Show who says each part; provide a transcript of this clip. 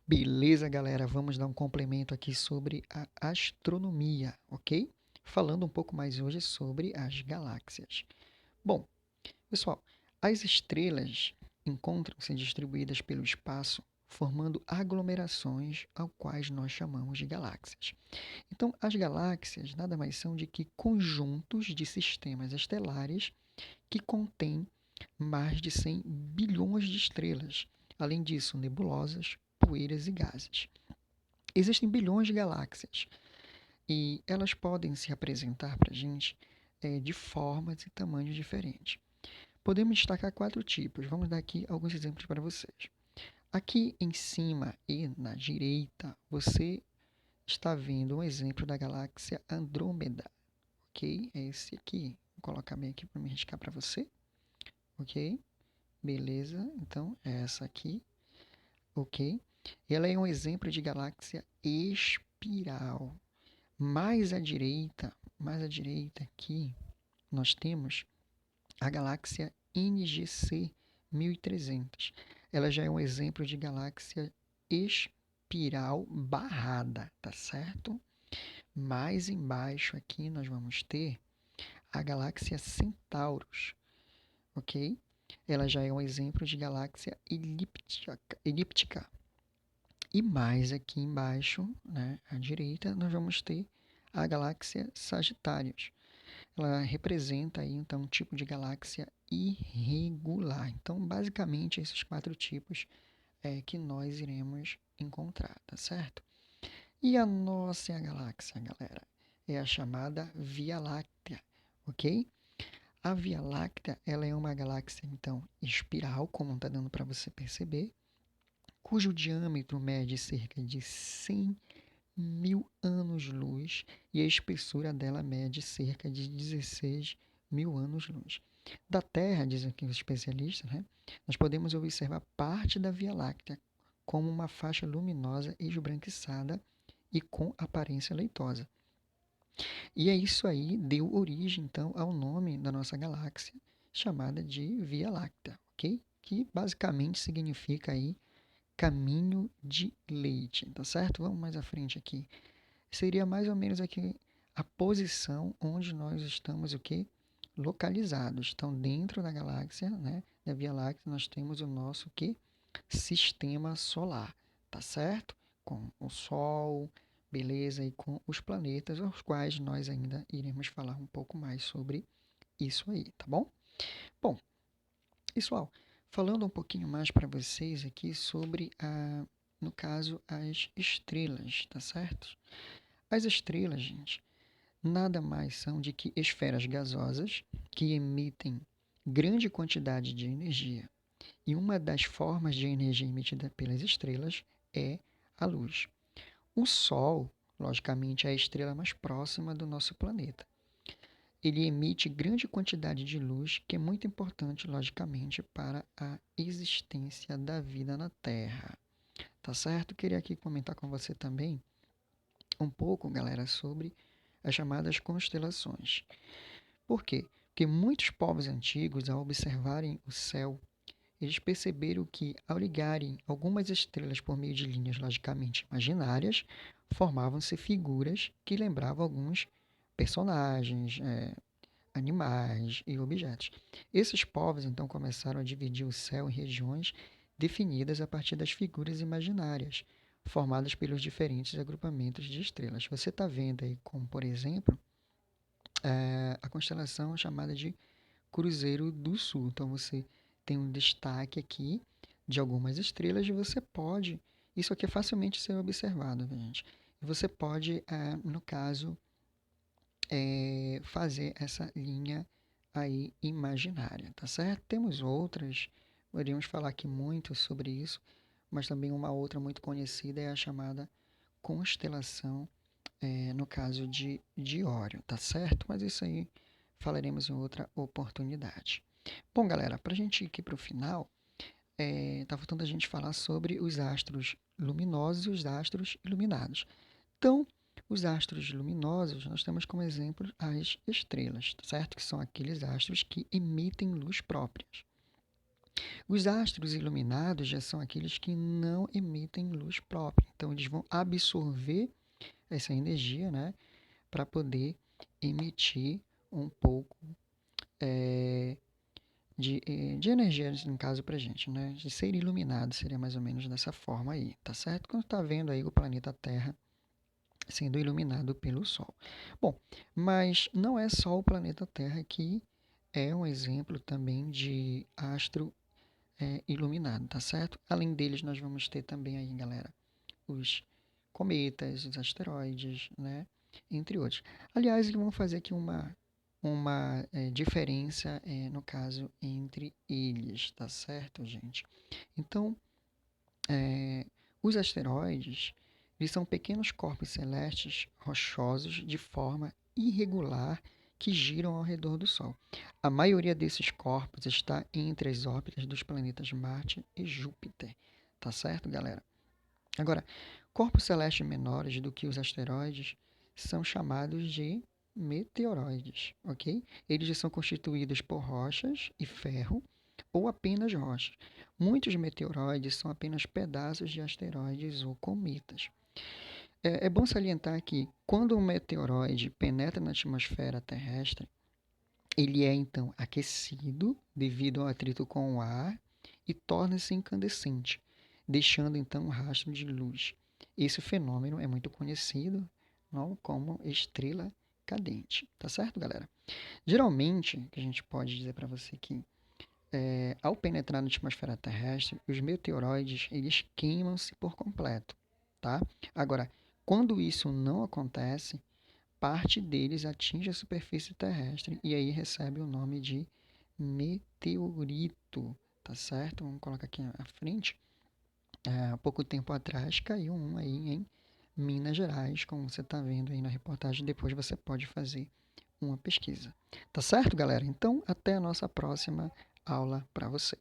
Speaker 1: Beleza, galera? Vamos dar um complemento aqui sobre a astronomia, ok? Falando um pouco mais hoje sobre as galáxias. Bom, pessoal, as estrelas encontram-se distribuídas pelo espaço, formando aglomerações ao quais nós chamamos de galáxias. Então, as galáxias nada mais são de que conjuntos de sistemas estelares que contêm mais de 100 bilhões de estrelas. Além disso, nebulosas, poeiras e gases. Existem bilhões de galáxias e elas podem se apresentar para a gente de formas e tamanhos diferentes. Podemos destacar quatro tipos. Vamos dar aqui alguns exemplos para vocês. Aqui em cima e na direita, você está vendo um exemplo da galáxia Andrômeda, ok? É esse aqui. Vou colocar bem aqui para me riscar para você, ok? Beleza, então é essa aqui, ok? Ela é um exemplo de galáxia espiral. Mais à direita aqui, nós temos a galáxia NGC 1300. Ela já é um exemplo de galáxia espiral barrada, tá certo? Mais embaixo aqui nós vamos ter a galáxia Centauros, ok? Ela já é um exemplo de galáxia elíptica. E mais aqui embaixo, né, à direita, nós vamos ter a galáxia Sagitários. Ela representa aí, então, um tipo de galáxia irregular. Então, basicamente, esses quatro tipos é que nós iremos encontrar, tá certo? E a nossa galáxia, galera, é a chamada Via Láctea, ok? A Via Láctea, ela é uma galáxia, então, espiral, como está dando para você perceber, cujo diâmetro mede cerca de 100 mil anos-luz e a espessura dela mede cerca de 16 mil anos-luz. Da Terra, dizem aqui os especialistas, né, nós podemos observar parte da Via Láctea como uma faixa luminosa esbranquiçada e com aparência leitosa. E é isso aí deu origem, então, ao nome da nossa galáxia, chamada de Via Láctea, ok? Que basicamente significa aí caminho de leite, tá certo? Vamos mais à frente aqui. Seria mais ou menos aqui a posição onde nós estamos o quê? Localizados. Então, dentro da galáxia, né, da Via Láctea, nós temos o nosso quê? Sistema solar, tá certo? Com o Sol, beleza, e com os planetas, os quais nós ainda iremos falar um pouco mais sobre isso aí, tá bom? Bom, pessoal, falando um pouquinho mais para vocês aqui sobre no caso, as estrelas, tá certo? As estrelas, gente, nada mais são de que esferas gasosas que emitem grande quantidade de energia. E uma das formas de energia emitida pelas estrelas é a luz. O Sol, logicamente, é a estrela mais próxima do nosso planeta. Ele emite grande quantidade de luz, que é muito importante, logicamente, para a existência da vida na Terra. Tá certo? Queria aqui comentar com você também um pouco, galera, sobre as chamadas constelações. Por quê? Porque muitos povos antigos, ao observarem o céu, eles perceberam que, ao ligarem algumas estrelas por meio de linhas logicamente imaginárias, formavam-se figuras que lembravam alguns personagens, animais e objetos. Esses povos então começaram a dividir o céu em regiões definidas a partir das figuras imaginárias, formadas pelos diferentes agrupamentos de estrelas. Você está vendo aí como, por exemplo, a constelação chamada de Cruzeiro do Sul. Então você tem um destaque aqui de algumas estrelas e você pode, isso aqui é facilmente ser observado, gente. E você pode, no caso, fazer essa linha aí imaginária, tá certo? Temos outras, poderíamos falar aqui muito sobre isso, mas também uma outra muito conhecida é a chamada constelação, no caso de Órion, tá certo? Mas isso aí falaremos em outra oportunidade. Bom, galera, para a gente ir aqui para o final, tá faltando a gente falar sobre os astros luminosos e os astros iluminados. Então, os astros luminosos, nós temos como exemplo as estrelas, certo? Que são aqueles astros que emitem luz próprias. Os astros iluminados já são aqueles que não emitem luz própria. Então, eles vão absorver essa energia, né, para poder emitir um pouco de energia, no caso, para a gente, né? De ser iluminado seria mais ou menos dessa forma aí, tá certo? Quando está vendo aí o planeta Terra sendo iluminado pelo Sol. Bom, mas não é só o planeta Terra que é um exemplo também de astro iluminado, tá certo? Além deles, nós vamos ter também aí, galera, os cometas, os asteroides, né? Entre outros. Aliás, vamos fazer aqui uma diferença, no caso, entre eles, tá certo, gente? Então, os asteroides, eles são pequenos corpos celestes rochosos de forma irregular que giram ao redor do Sol. A maioria desses corpos está entre as órbitas dos planetas Marte e Júpiter. Tá certo, galera? Agora, corpos celestes menores do que os asteroides são chamados de meteoroides, ok? Eles são constituídos por rochas e ferro ou apenas rochas. Muitos meteoroides são apenas pedaços de asteroides ou cometas. É bom salientar que quando um meteoroide penetra na atmosfera terrestre, ele é então aquecido devido ao atrito com o ar e torna-se incandescente, deixando então um rastro de luz. Esse fenômeno é muito conhecido, não, como estrela cadente. Tá certo, galera? Geralmente, o que a gente pode dizer para você aqui, ao penetrar na atmosfera terrestre, os meteoroides eles queimam-se por completo, tá? Agora, quando isso não acontece, parte deles atinge a superfície terrestre e aí recebe o nome de meteorito, tá certo? Vamos colocar aqui à frente. Há pouco tempo atrás caiu um aí em Minas Gerais, como você está vendo aí na reportagem. Depois você pode fazer uma pesquisa. Tá certo, galera? Então, até a nossa próxima aula para você.